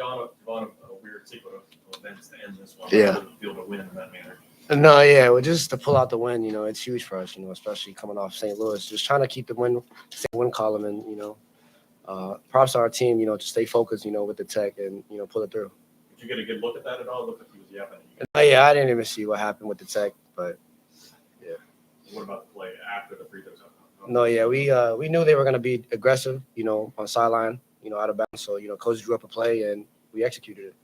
John, a weird sequence of events to end this one. Yeah. To be able to win in that manner. No, yeah, well, just to pull out the win, it's huge for us, especially coming off St. Louis. Just trying to keep the win column, and props to our team, to stay focused, with the tech and pull it through. Did you get a good look at that at all? Look like he was yapping. Yeah, I didn't even see what happened with the tech, but yeah. What about the play after the free throws? No, yeah, we knew they were going to be aggressive, on sideline, out of bounds. So coach drew up a play and we executed it.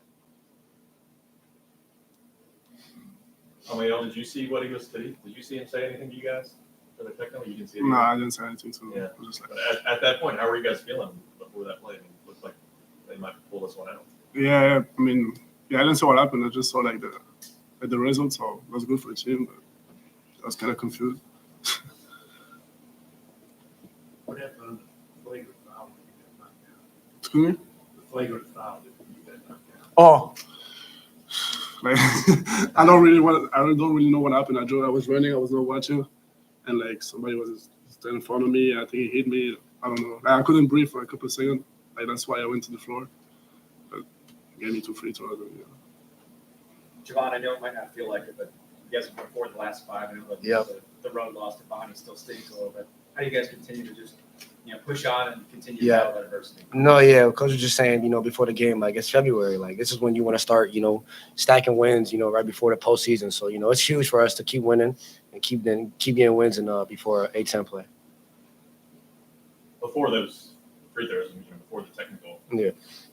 Did you see what he was? Did you see him say anything to you guys? You didn't see it. No, I didn't say anything to him. Yeah. Just like, but at that point, how were you guys feeling before that play? It looked like they might pull this one out. Yeah. I mean, I didn't see what happened. I just saw the results. So it was good for the team, but I was kind of confused. What happened on the flagrant foul when you got knocked down? Excuse me? The flagrant foul when you got knocked down. Oh. I don't really know what happened. I was running, I was not watching, and somebody was standing in front of me. I think he hit me. I don't know. I couldn't breathe for a couple of seconds. That's why I went to the floor. But gave me 2 free throws. Javon, I know it might not feel like it, but you guys have won 4 of the last 5. I know the road loss to Bonnie still stings a little bit. How do you guys continue to just push on and continue to battle that adversity? No, yeah, coach was just saying, before the game, it's February. This is when you want to start, stacking wins, right before the postseason. So, it's huge for us to keep winning and keep getting wins before A-10 play. Before those free throws, before the technical. Yeah.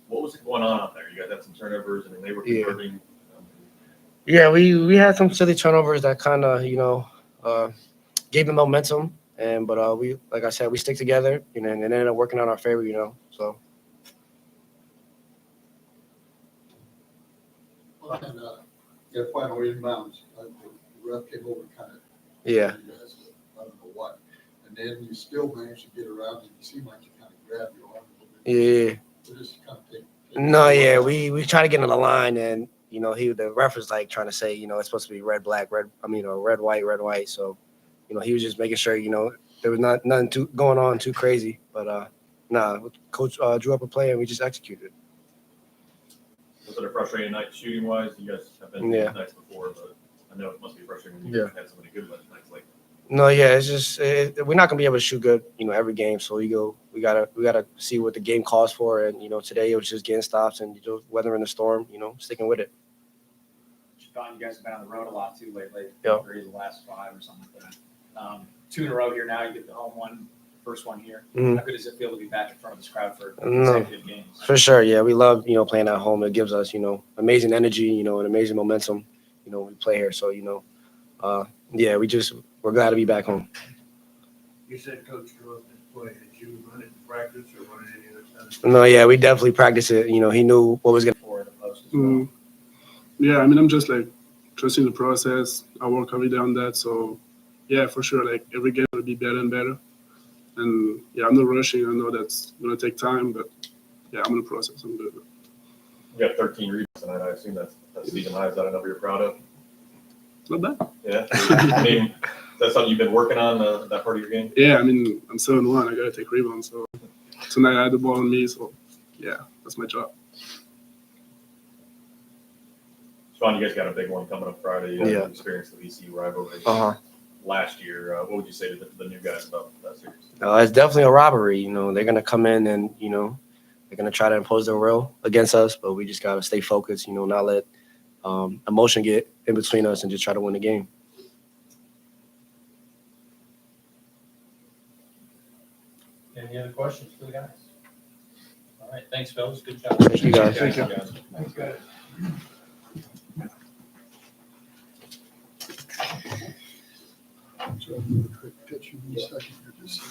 What was going on out there? You guys had some turnovers, and they were converting. Yeah, we had some silly turnovers that kind of, gave them momentum. But we, like I said, we stick together, and it ended up working out in our favor, So. Well, and your final inbounds, the ref came over kind of. Yeah. I don't know what, and then you still managed to get around, and you seem like you kind of grabbed your arm a little bit. Yeah. So just kind of take No, yeah, we try to get in the line, and the ref was trying to say, it's supposed to be red, black, red. Red, white. So. He was just making sure, there was nothing going on too crazy. But, coach drew up a play, and we just executed it. Was it a frustrating night shooting-wise? You guys have been nights before, but I know it must be frustrating when you had so many good nights like that. No, yeah, it's just we're not going to be able to shoot good, every game. So we gotta see what the game calls for. And, today it was just getting stops and weathering the storm, sticking with it. Sean, you guys have been on the road a lot too lately. Yeah. The last 5 or something like that. 2 in a row here now. You get the home one, first one here. Mm-hmm. How good does it feel to be back in front of this crowd for consecutive games? For sure, yeah. We love, playing at home. It gives us, amazing energy, and amazing momentum, we play here. So, we're glad to be back home. You said Coach drew up this play. Did you run it in practice or run it any other time? No, yeah, we definitely practiced it. He knew what was going to. For the post as well. Yeah, I'm just trusting the process. I work every day on that. So, yeah, for sure, every game will be better and better. And, yeah, I'm not rushing. I know that's going to take time, but, yeah, I'm in the process. I'm good. You got 13 rebounds tonight. I assume that's season high. Is that a number you're proud of? Not bad. Yeah. Is that something you've been working on, that part of your game? Yeah, I'm 7-1. I got to take rebounds. So, tonight I had the ball on me. So, yeah, that's my job. Sean, you guys got a big one coming up Friday. You experienced the VC rivalry last year. What would you say to the new guys about that series? It's definitely a robbery. They're going to come in and, they're going to try to impose their will against us, but we just got to stay focused, not let emotion get in between us and just try to win the game. Any other questions for the guys? All right. Thanks, fellas. Good job. Thank you, guys. Thanks, guys. So a quick pitch in a second. Just so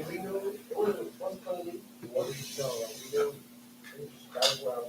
we know one company, one show, we know guys well.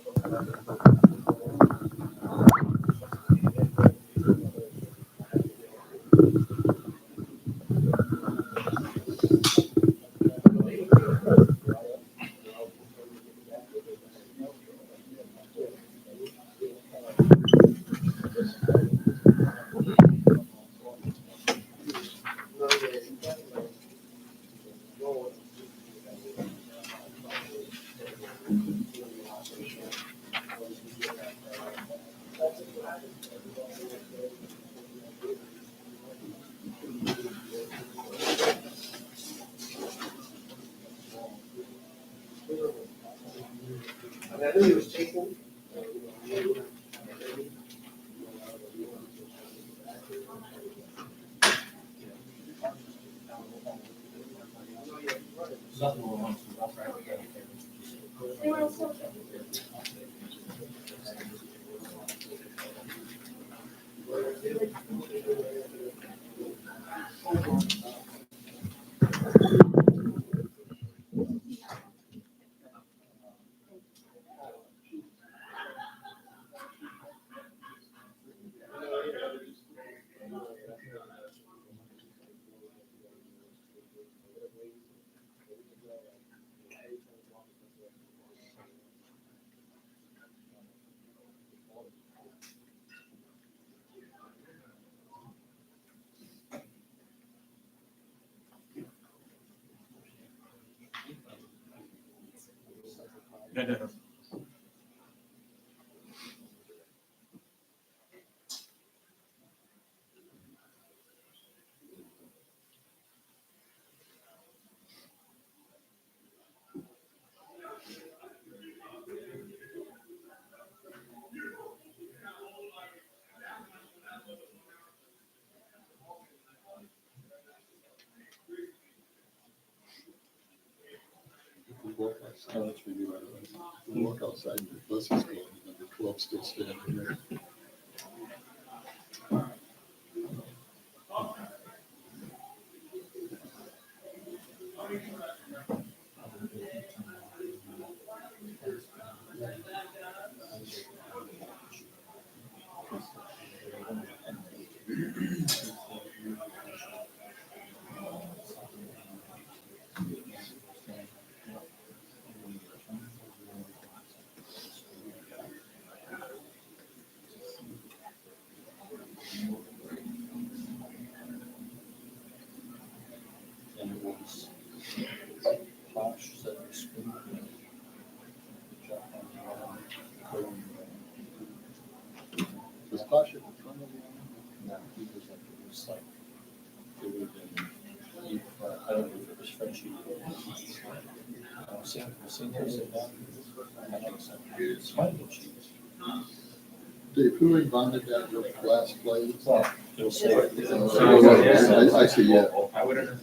We walk outside, that's for you, right away. We walk outside, and the bus is going, and number 12 still standing there. And it was Posh said the screen. Was Posh at the front of the line? No, he was like, it was like, it would have been, I don't know if it was Frenchie. Seen her sit down. I think so. It's might have been cheese. Dave, who invited that your last play? Well, it'll say. I see, yeah. I wouldn't.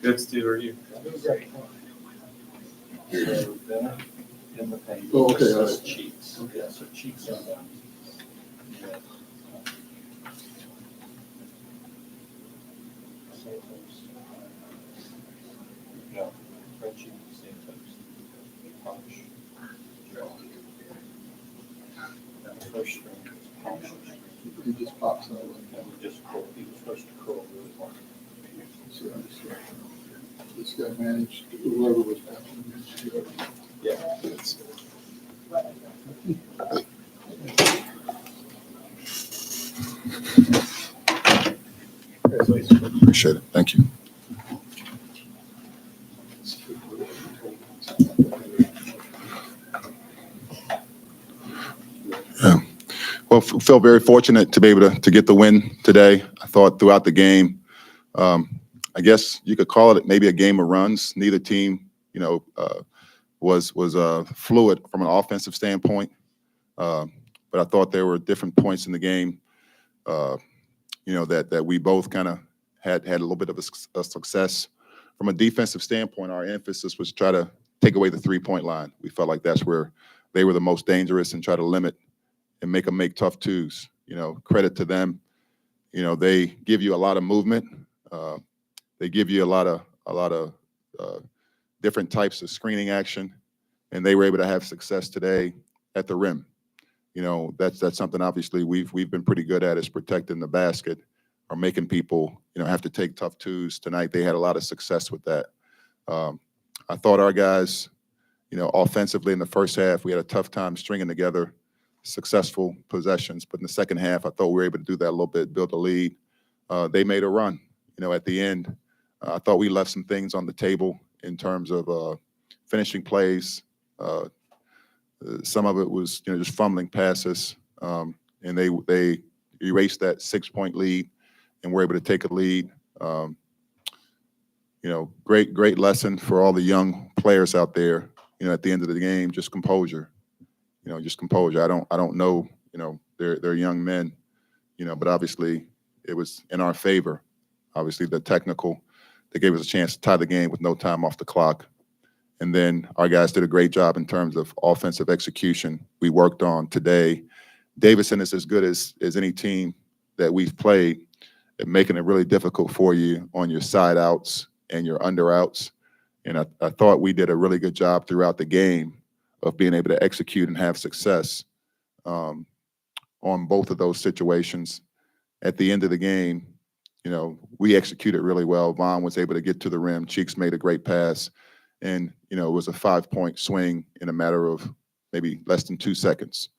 Good, Steve. Are you? So then, in the paint. Oh, okay, all Says right. cheeks. Okay, so cheeks are down. No, Frenchie, same toast. Posh. And the first string is Posh. He just pops out. And we just curl, he was supposed to curl really hard. So this guy managed, whoever was happening. Yeah. Appreciate it. Thank you. Yeah. Well, felt very fortunate to be able to get the win today. I thought throughout the game, I guess you could call it maybe a game of runs. Neither team, was fluid from an offensive standpoint. But I thought there were different points in the game, that we both kind of had a little bit of a success. From a defensive standpoint, our emphasis was try to take away the three-point line. We felt like that's where they were the most dangerous and try to limit and make them make tough twos. Credit to them. They give you a lot of movement. They give you a lot of different types of screening action, and they were able to have success today at the rim. That's something obviously we've been pretty good at, is protecting the basket. making people, have to take tough twos. Tonight, they had a lot of success with that. I thought our guys, offensively in the first half, we had a tough time stringing together successful possessions. But in the second half, I thought we were able to do that a little bit, build a lead. They made a run, at the end. I thought we left some things on the table in terms of finishing plays. Some of it was, just fumbling passes, and they erased that 6-point lead, and were able to take a lead. Great lesson for all the young players out there. At the end of the game, just composure. Just composure. I don't know. They're young men. But obviously it was in our favor. Obviously the technical, they gave us a chance to tie the game with no time off the clock. And then our guys did a great job in terms of offensive execution. We worked on today. Davidson is as good as any team that we've played at making it really difficult for you on your side outs and your under outs. And I thought we did a really good job throughout the game of being able to execute and have success on both of those situations. At the end of the game, we executed really well. Vaughn was able to get to the rim. Cheeks made a great pass. And, it was a 5-point swing in a matter of maybe less than 2 seconds.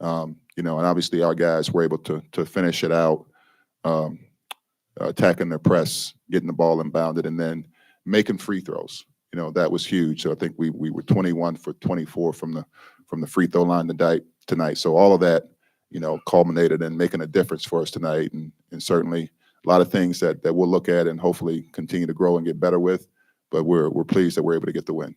And obviously our guys were able to finish it out, attacking their press, getting the ball inbounded, and then making free throws. That was huge. So I think we were 21 for 24 from the free throw line tonight. So all of that, culminated in making a difference for us tonight, and certainly a lot of things that we'll look at and hopefully continue to grow and get better with. But we're pleased that we're able to get the win.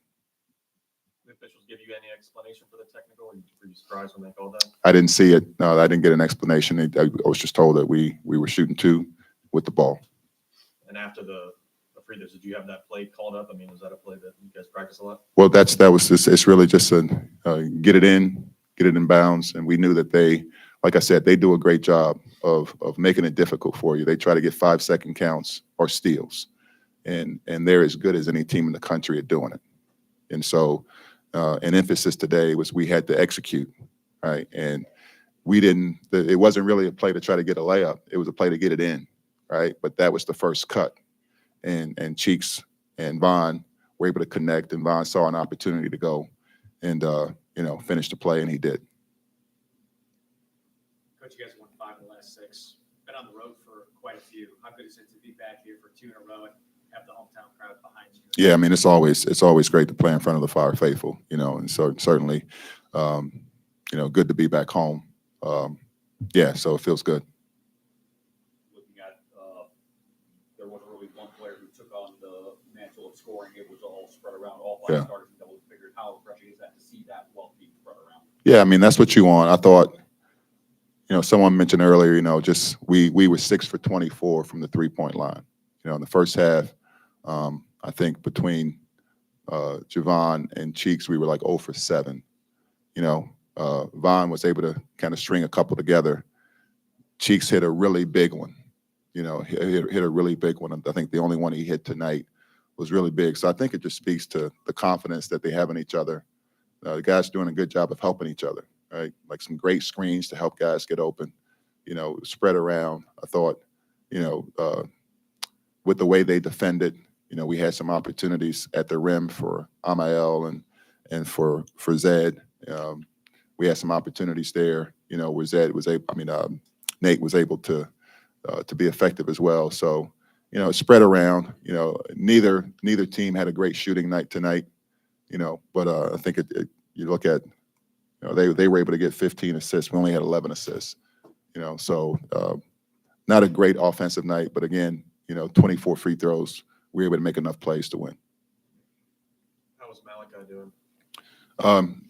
The officials give you any explanation for the technical? Were you surprised when they called that? I didn't see it. No, I didn't get an explanation. I was just told that we were shooting 2 with the ball. And after the free throws, did you have that play called up? I mean, was that a play that you guys practice a lot? Well, it's really just get it in bounds. And we knew that they, like I said, they do a great job of making it difficult for you. They try to get 5-second counts or steals. And they're as good as any team in the country at doing it. And so an emphasis today was we had to execute, right? And it wasn't really a play to try to get a layup. It was a play to get it in, right? But that was the first cut. And Cheeks and Vaughn were able to connect, and Vaughn saw an opportunity to go and, finish the play, and he did. Coach, you guys won 5 of the last 6. Been on the road for quite a few. How good is it to be back here for 2 in a row and have the hometown crowd behind you? Yeah, I mean, it's always great to play in front of the Fire faithful, and so certainly, good to be back home. So it feels good. Looking at, there wasn't really one player who took on the mantle of scoring. It was all spread around. All 5 starters and double figured. How refreshing is that to see that well being spread around? Yeah, I mean, that's what you want. I thought, someone mentioned earlier, just we were 6 for 24 from the 3-point line. In the first half, I think between Javon and Cheeks, we were like 0 for 7. Vaughn was able to kind of string a couple together. Cheeks hit a really big one. Hit a really big one. I think the only one he hit tonight was really big. So I think it just speaks to the confidence that they have in each other. The guys are doing a good job of helping each other, right? Like some great screens to help guys get open, spread around. I thought, with the way they defended, we had some opportunities at the rim for Amael and for Zed. We had some opportunities there, where Zed was Nate was able to be effective as well. So, spread around. Neither team had a great shooting night tonight. But I think you look at, they were able to get 15 assists. We only had 11 assists. So not a great offensive night, but again, 24 free throws. We were able to make enough plays to win. How was Malachi doing?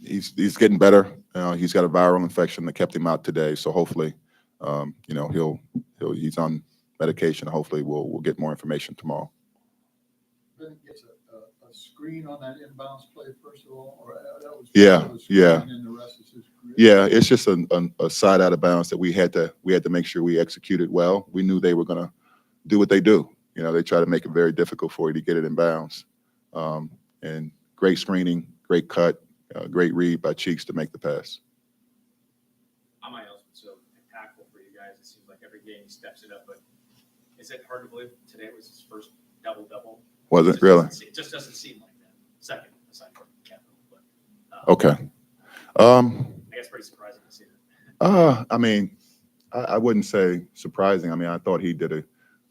He's getting better. He's got a viral infection that kept him out today. So hopefully, he's on medication. Hopefully we'll get more information tomorrow. Bennett gets a screen on that inbounds play first of all, or that was and the rest is his career. Yeah, it's just a side out of bounds that we had to make sure we executed well. We knew they were going to do what they do. They try to make it very difficult for you to get it in bounds. And great screening, great cut, great read by Cheeks to make the pass. Amael's been so impactful for you guys. It seems like every game he steps it up, but Is it hard to believe today was his first double-double? Was it really? It just doesn't seem like that. Second, aside from Capital. But, Okay. I guess pretty surprising to see that. I mean, I wouldn't say surprising. I mean, I thought he did a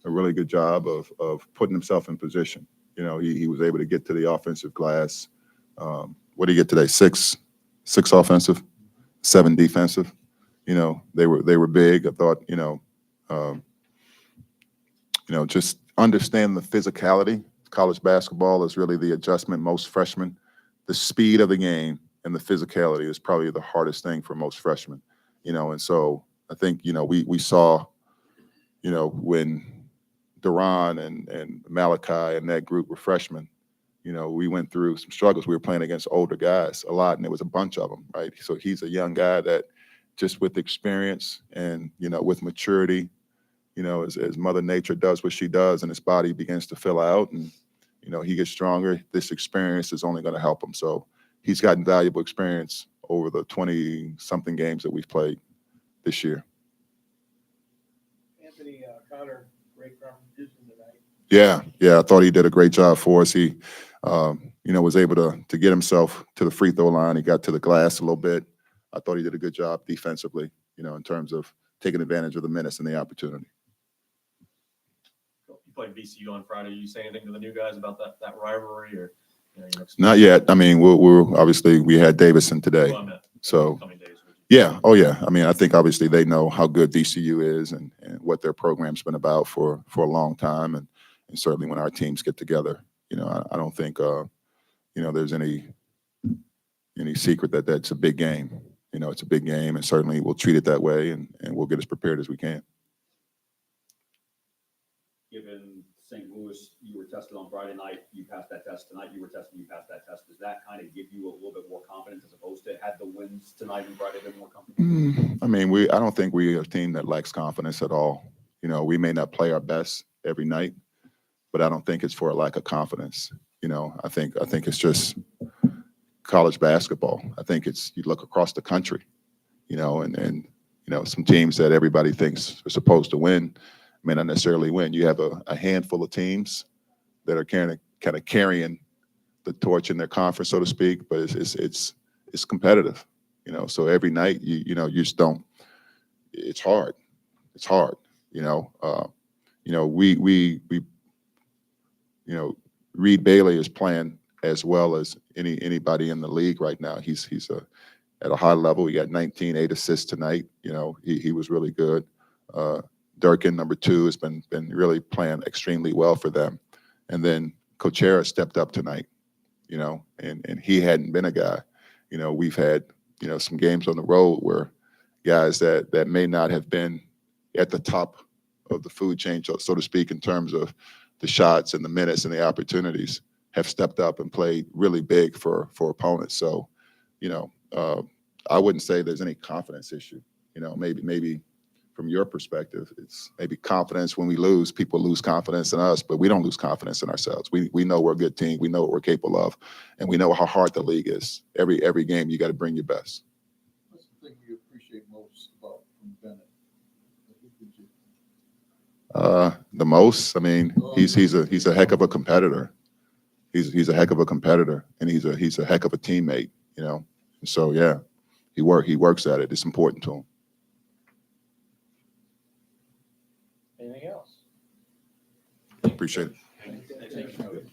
really good job of putting himself in position. You know, he was able to get to the offensive glass. What did he get today? Six offensive, 7 defensive. You know, they were big. I thought, just understand the physicality. College basketball is really the adjustment. Most freshmen, the speed of the game and the physicality is probably the hardest thing for most freshmen. And so I think, we saw, when Duran and Malachi and that group were freshmen, we went through some struggles. We were playing against older guys a lot, and there was a bunch of them, right? So he's a young guy that just with experience and, with maturity, as Mother Nature does what she does and his body begins to fill out and, he gets stronger, this experience is only going to help him. So he's gotten valuable experience over the 20-something games that we've played this year. Anthony Connor, great contribution tonight. Yeah. I thought he did a great job for us. He, was able to get himself to the free throw line. He got to the glass a little bit. I thought he did a good job defensively, in terms of taking advantage of the minutes and the opportunity. You played VCU on Friday. You say anything to the new guys about that rivalry, or Not yet. I mean, we're obviously we had Davidson today, so coming days? yeah. Oh yeah. I mean, I think obviously they know how good VCU is and what their program's been about for a long time, and certainly when our teams get together, I don't think there's any secret that that's a big game. It's a big game, and certainly we'll treat it that way, and we'll get as prepared as we can. Given St. Louis, you were tested on Friday night, you passed that test. Tonight you were tested, you passed that test. Does that kind of give you a little bit more confidence as opposed to had the wins tonight and Friday been more comfortable? I mean, I don't think we're a team that lacks confidence at all. We may not play our best every night, but I don't think it's for a lack of confidence. I think it's just college basketball. I think it's, you look across the country, and some teams that everybody thinks are supposed to win may not necessarily win. You have a handful of teams that are kind of carrying the torch in their conference, so to speak, but it's competitive, so every night you just don't, it's hard. Reed Bailey is playing as well as anybody in the league right now. He's at a high level. He got 8 assists tonight. He was really good. Durkin, number 2, has been really playing extremely well for them. And then Cochera stepped up tonight, and he hadn't been a guy. We've had, some games on the road where guys that may not have been at the top of the food chain, so to speak, in terms of the shots and the minutes and the opportunities, have stepped up and played really big for opponents. So, I wouldn't say there's any confidence issue. Maybe from your perspective, it's maybe confidence when we lose. People lose confidence in us, but we don't lose confidence in ourselves. We know we're a good team. We know what we're capable of, and we know how hard the league is. Every game, you got to bring your best. What's the thing you appreciate most about Bennett? The most, I mean, he's a heck of a competitor. He's a heck of a competitor, and he's a heck of a teammate. And so yeah, he works at it. It's important to him. Anything else? Appreciate it. Thank you.